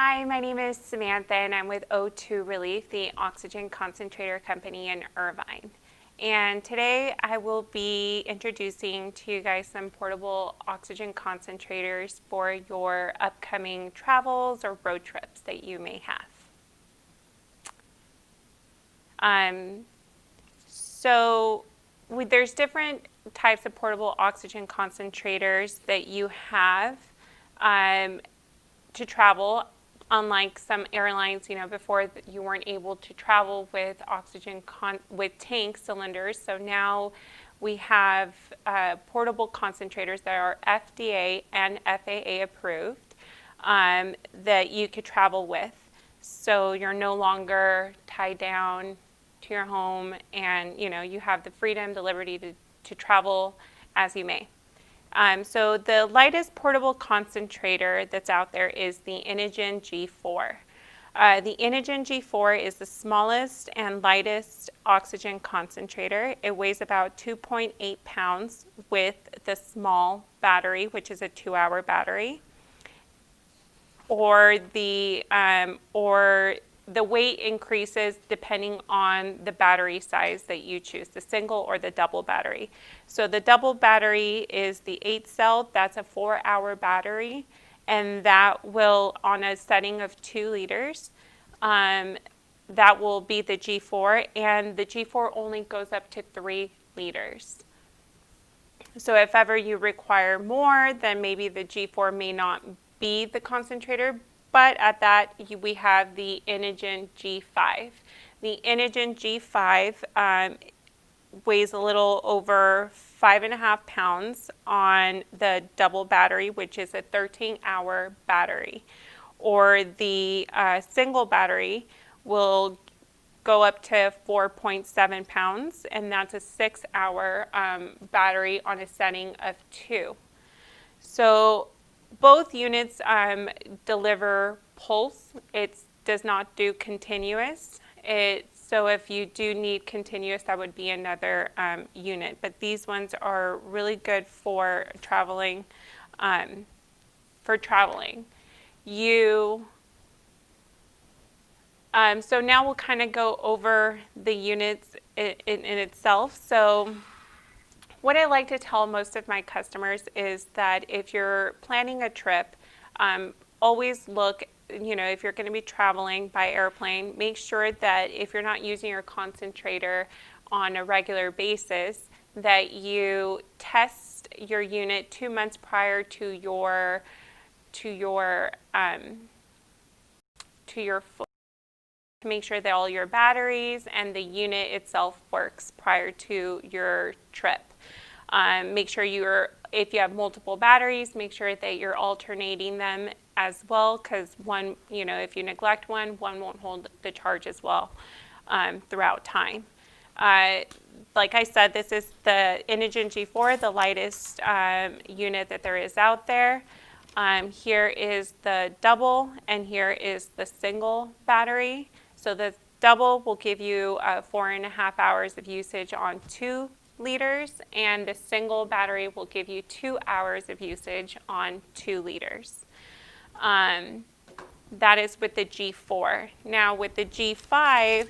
Hi, my name is Samantha and I'm with O2 Relief, the oxygen concentrator company in Irvine. And today I will be introducing to you guys some portable oxygen concentrators for your upcoming travels or road trips that you may have. There's different types of portable oxygen concentrators that you have to travel. Unlike some airlines, before you weren't able to travel with with tank cylinders. So now we have portable concentrators that are FDA and FAA approved that you could travel with. So you're no longer tied down to your home, and you have the freedom, the liberty to travel as you may. So the lightest portable concentrator that's out there is the Inogen G4. The Inogen G4 is the smallest and lightest oxygen concentrator. It weighs about 2.8 pounds with the small battery, which is a 2-hour battery. Or the weight increases depending on the battery size that you choose, the single or the double battery. So the double battery is the 8-cell, that's a 4-hour battery, and that will, on a setting of 2 liters, that will be the G4, and the G4 only goes up to 3 liters. So if ever you require more, then maybe the G4 may not be the concentrator, but at that we have the Inogen G5. The Inogen G5 weighs a little over 5.5 pounds on the double battery, which is a 13-hour battery. Or the single battery will go up to 4.7 pounds, and that's a 6-hour battery on a setting of 2. So both units deliver pulse. It does not do continuous. So if you do need continuous, that would be another unit. But these ones are really good for traveling. So now we'll kind of go over the units in itself. So what I like to tell most of my customers is that if you're planning a trip, always look, if you're going to be traveling by airplane, make sure that if you're not using your concentrator on a regular basis, that you test your unit 2 months prior to your flight, to make sure that all your batteries and the unit itself works prior to your trip. Make sure if you have multiple batteries, make sure that you're alternating them as well, because one, if you neglect one won't hold the charge as well throughout time. Like I said, this is the Inogen G4, the lightest unit that there is out there. Here is the double, and here is the single battery. So the double will give you 4.5 hours of usage on 2 liters, and the single battery will give you 2 hours of usage on 2 liters. That is with the G4. Now with the G5,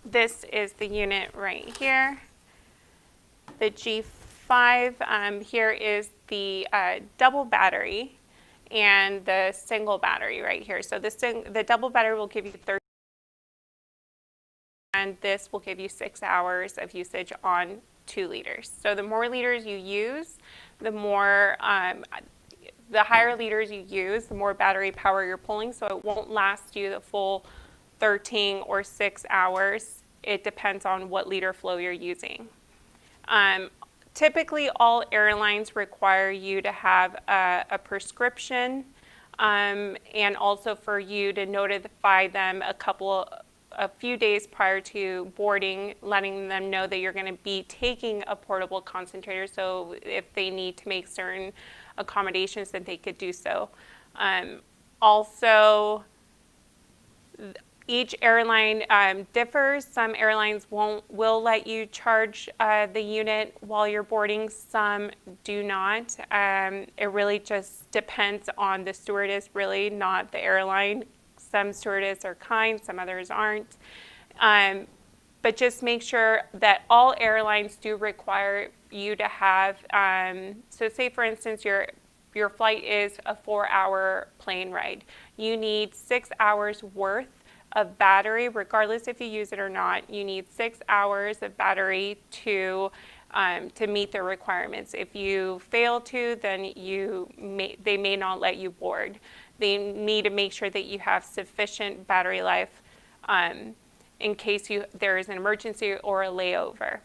this is the unit right here. The G5, here is the double battery and the single battery right here. So the double battery will give you 30, and this will give you 6 hours of usage on 2 liters. So the more liters you use, the higher liters you use, the more battery power you're pulling, so it won't last you the full 13 or 6 hours. It depends on what liter flow you're using. Typically, all airlines require you to have a prescription, and also for you to notify them a few days prior to boarding, letting them know that you're going to be taking a portable concentrator, so if they need to make certain accommodations, that they could do so. Also, Each airline differs. Some airlines will let you charge the unit while you're boarding. Some do not. It really just depends on the stewardess, really, not the airline. Some stewardess are kind, some others aren't. But just make sure that all airlines do require you to have, so say for instance your flight is a 4-hour plane ride. You need 6 hours worth of battery, regardless if you use it or not. You need 6 hours of battery to meet the requirements. If you fail to, then they may not let you board. They need to make sure that you have sufficient battery life in case there is an emergency or a layover.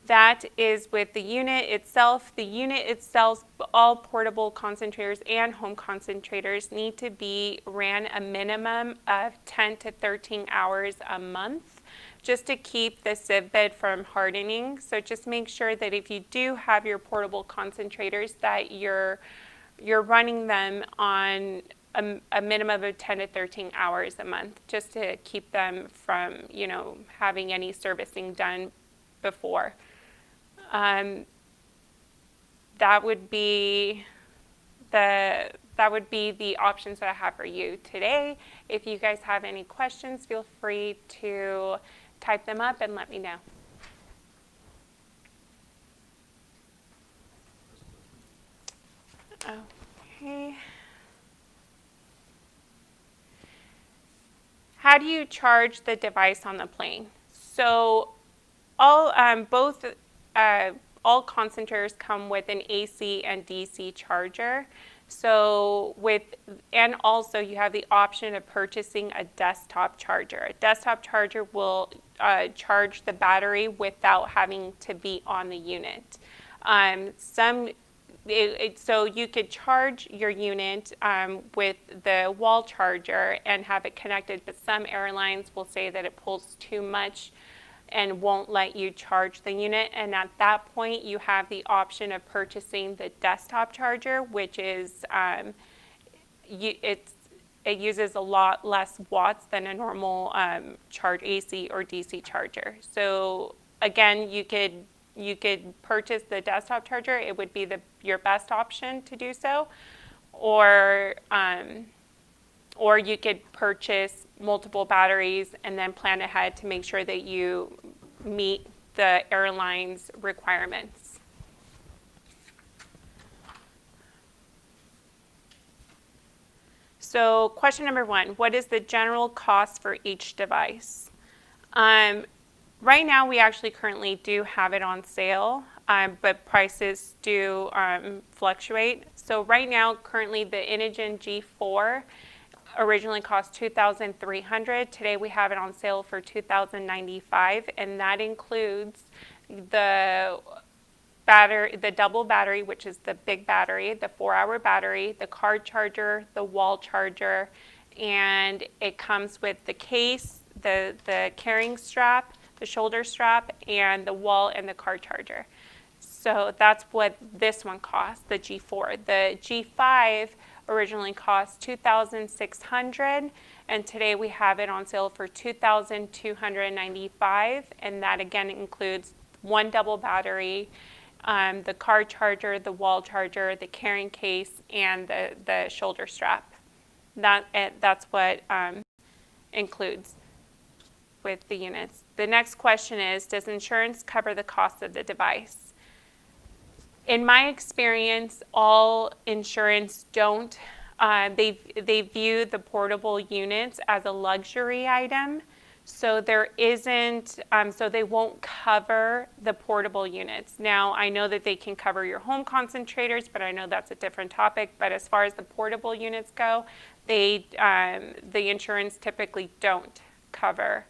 That is with the unit itself. The unit itself, all portable concentrators and home concentrators need to be ran a minimum of 10 to 13 hours a month just to keep the sieve bed from hardening. So just make sure that if you do have your portable concentrators that you're running them on a minimum of 10 to 13 hours a month just to keep them from, having any servicing done before. That would be the options that I have for you today. If you guys have any questions, feel free to type them up and let me know. Okay. How do you charge the device on the plane? So all concentrators come with an AC and DC charger. So and also you have the option of purchasing a desktop charger. A desktop charger will charge the battery without having to be on the unit. So you could charge your unit with the wall charger and have it connected, but some airlines will say that it pulls too much and won't let you charge the unit. And at that point, you have the option of purchasing the desktop charger, which is it uses a lot less watts than a normal AC or DC charger. So again, you could purchase the desktop charger. It would be your best option to do so, or you could purchase multiple batteries and then plan ahead to make sure that you meet the airline's requirements. So question number 1, what is the general cost for each device? Right now we actually currently do have it on sale, but prices do fluctuate. So right now currently the Inogen G4 originally cost $2,300. Today we have it on sale for $2,095, and that includes the double battery, which is the big battery, the 4-hour battery, the car charger, the wall charger, and it comes with the case, the carrying strap, the shoulder strap, and the wall and the car charger. So that's what this one costs, the G4. The G5 originally cost $2,600, and today we have it on sale for $2,295, and that again includes one double battery, the car charger, the wall charger, the carrying case, and the shoulder strap. That's what includes with the units. The next question is, does insurance cover the cost of the device? In my experience, all insurance don't. They view the portable units as a luxury item, so there isn't. So they won't cover the portable units. Now, I know that they can cover your home concentrators, but I know that's a different topic. But as far as the portable units go, the insurance typically don't cover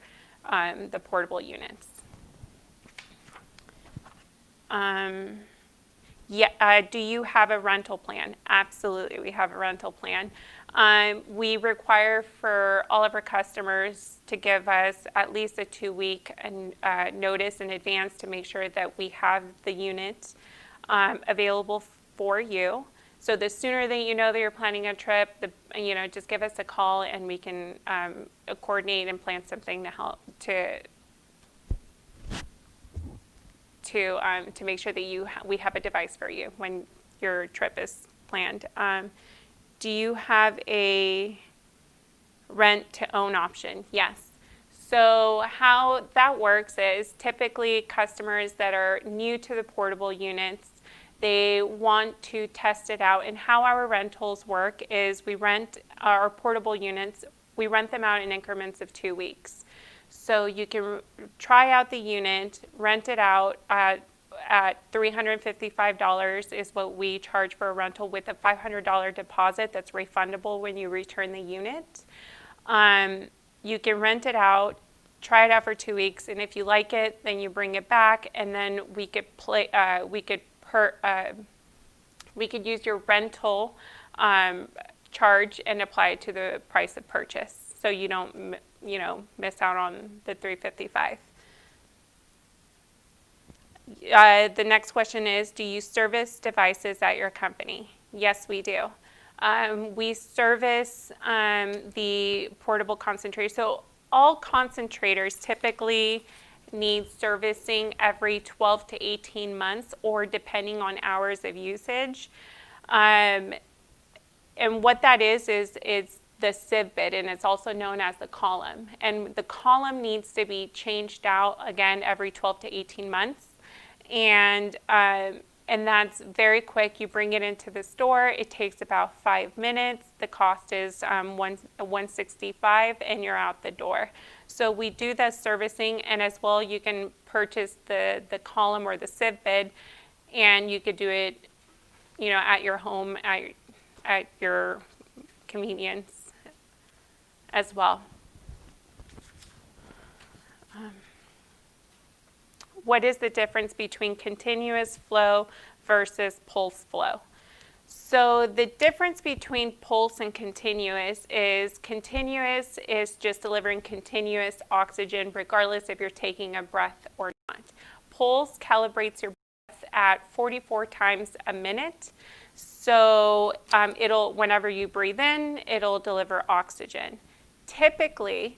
the portable units. Do you have a rental plan? Absolutely, we have a rental plan. We require for all of our customers to give us at least a 2-week notice in advance to make sure that we have the unit available for you. So the sooner that you know that you're planning a trip, just give us a call and we can coordinate and plan something to help to make sure that we have a device for you when your trip is planned. Do you have a rent to own option? Yes. So how that works is typically customers that are new to the portable units, they want to test it out. And how our rentals work is we rent our portable units, we rent them out in increments of 2 weeks. So you can try out the unit, rent it out at $355 is what we charge for a rental with a $500 deposit that's refundable when you return the unit. You can rent it out, try it out for 2 weeks, and if you like it, then you bring it back, and then we could use your rental charge and apply it to the price of purchase, so you don't miss out on the $355. The next question is, do you service devices at your company? Yes, we do. We service the portable concentrators. So all concentrators typically need servicing every 12 to 18 months or depending on hours of usage. And what that is the sieve bit, and it's also known as the column. And the column needs to be changed out again every 12 to 18 months. And that's very quick. You bring it into the store. It takes about 5 minutes. The cost is $165, and you're out the door. So we do the servicing, and as well, you can purchase the column or the sieve bed, and you could do it, at your home at your convenience as well. What is the difference between continuous flow versus pulse flow? So the difference between pulse and continuous is just delivering continuous oxygen regardless if you're taking a breath or not. Pulse calibrates your breath at 44 times a minute. So whenever you breathe in, it'll deliver oxygen. Typically,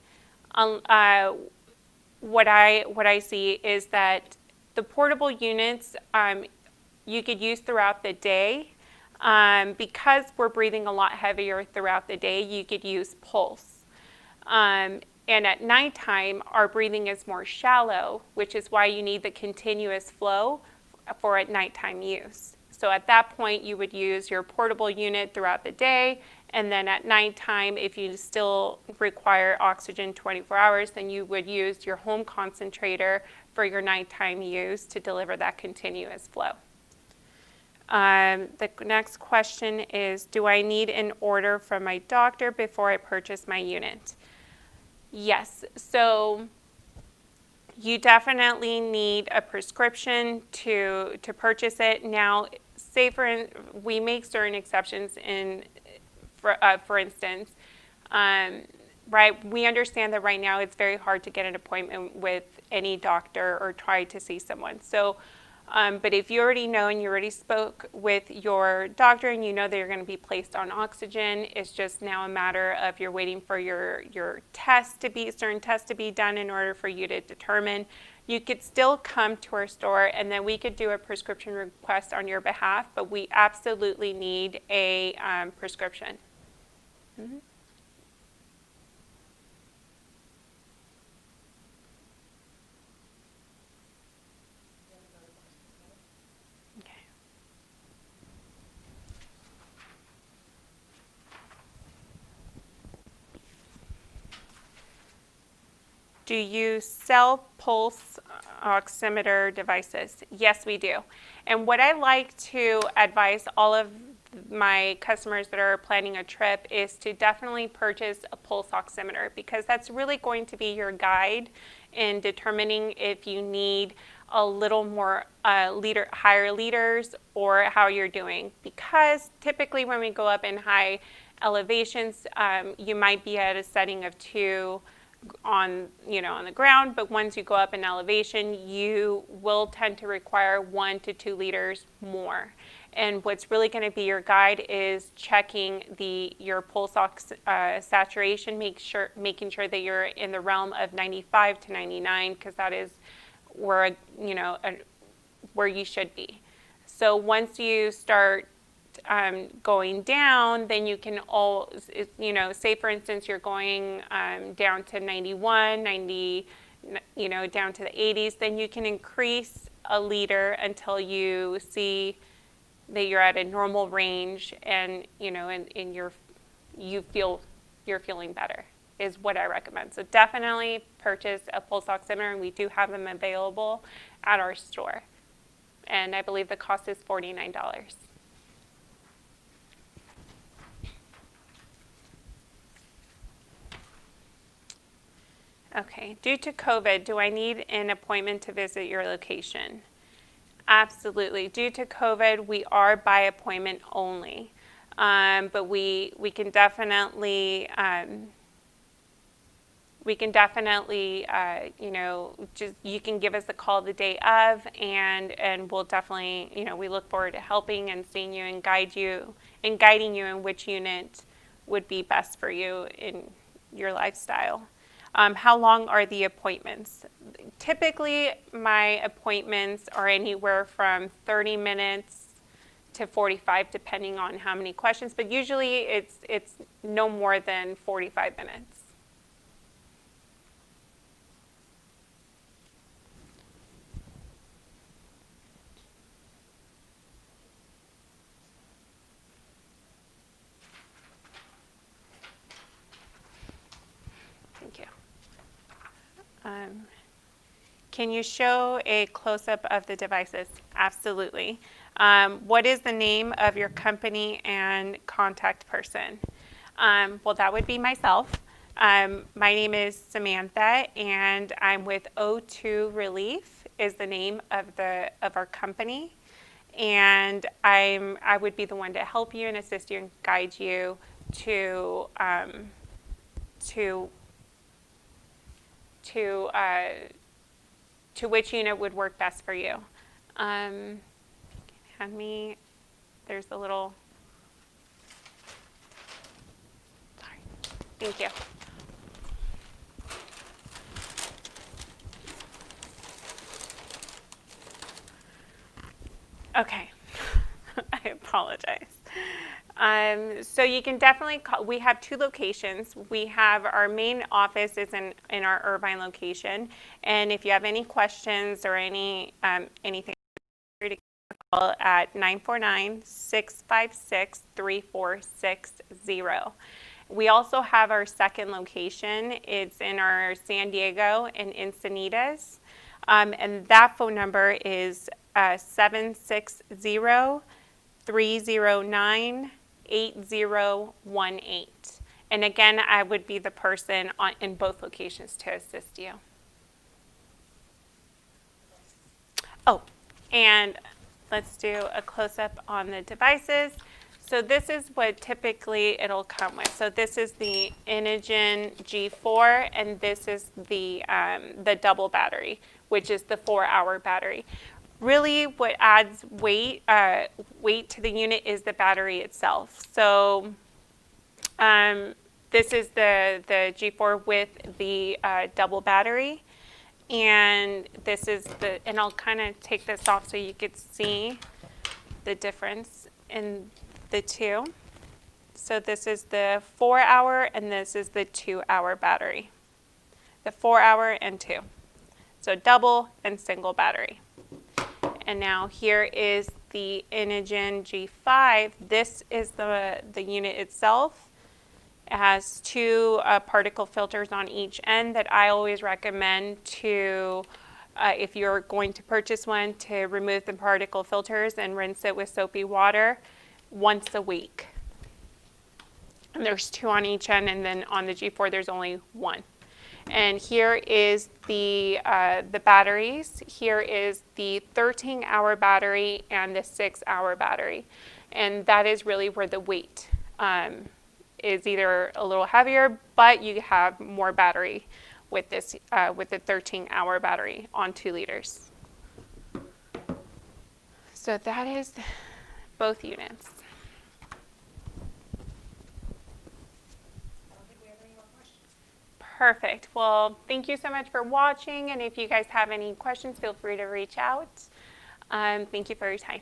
what I see is that the portable units you could use throughout the day. Because we're breathing a lot heavier throughout the day, you could use pulse. And at nighttime, our breathing is more shallow, which is why you need the continuous flow for at nighttime use. So at that point, you would use your portable unit throughout the day, and then at nighttime, if you still require oxygen 24 hours, then you would use your home concentrator for your nighttime use to deliver that continuous flow. The next question is, do I need an order from my doctor before I purchase my unit? Yes. So you definitely need a prescription to purchase it. Now, we make certain exceptions for instance, right? We understand that right now it's very hard to get an appointment with any doctor or try to see someone. So, but if you already know and you already spoke with your doctor and you know that you're going to be placed on oxygen, it's just now a matter of you're waiting for your certain tests to be done in order for you to determine. You could still come to our store and then we could do a prescription request on your behalf, but we absolutely need a prescription. Mm-hmm. Okay. Do you sell pulse oximeter devices? Yes, we do. And what I like to advise all of my customers that are planning a trip is to definitely purchase a pulse oximeter, because that's really going to be your guide in determining if you need a little more higher liters or how you're doing. Because typically when we go up in high elevations, you might be at a setting of 2 on the ground, but once you go up in elevation, you will tend to require 1 to 2 liters more. And what's really going to be your guide is checking your pulse ox saturation, making sure that you're in the realm of 95 to 99, because that is where where you should be. So once you start going down, then you can say for instance you're going down to 91, 90, down to the 80s, then you can increase a liter until you see that you're at a normal range, and you're feeling better is what I recommend. So definitely purchase a pulse oximeter, and we do have them available at our store. And I believe the cost is $49. Okay, due to COVID, do I need an appointment to visit your location? Absolutely. Due to COVID, we are by appointment only, but we can definitely just you can give us a call the day of, and we'll definitely we look forward to helping and seeing you and guiding you in which unit would be best for you in your lifestyle. How long are the appointments? Typically, my appointments are anywhere from 30 minutes to 45, depending on how many questions, but usually it's no more than 45 minutes. Thank you. Can you show a close-up of the devices? Absolutely. What is the name of your company and contact person? Well, that would be myself. My name is Samantha, and I'm with O2 Relief is the name of our company. And I would be the one to help you and assist you and guide you to which unit would work best for you. There's a little, sorry, thank you. Okay, I apologize. So you can definitely call. We have 2 locations. We have our main office is in our Irvine location, and if you have any questions or anything, to call at 949-656-3460. We also have our second location. It's in our San Diego and Encinitas, and that phone number is 760-309-8018. And again, I would be the person in both locations to assist you. Oh, and let's do a close-up on the devices. So this is what typically it'll come with. So this is the Inogen G4, and this is the double battery, which is the 4-hour battery. Really, what adds weight to the unit is the battery itself. So this is the G4 with the double battery, and this is and I'll kind of take this off so you could see the difference in the two. So this is the 4-hour, and this is the 2-hour battery. The 4-hour and 2. So double and single battery. And now here is the Inogen G5. This is the unit itself. It has 2 particle filters on each end that I always recommend to, if you're going to purchase one, to remove the particle filters and rinse it with soapy water once a week. And there's 2 on each end, and then on the G4 there's only 1. And here is the batteries. Here is the 13-hour battery and the 6-hour battery. And that is really where the weight is either a little heavier, but you have more battery with this with the 13-hour battery on 2 liters. So that is both units. Perfect. Well, thank you so much for watching, and if you guys have any questions, feel free to reach out. Thank you for your time.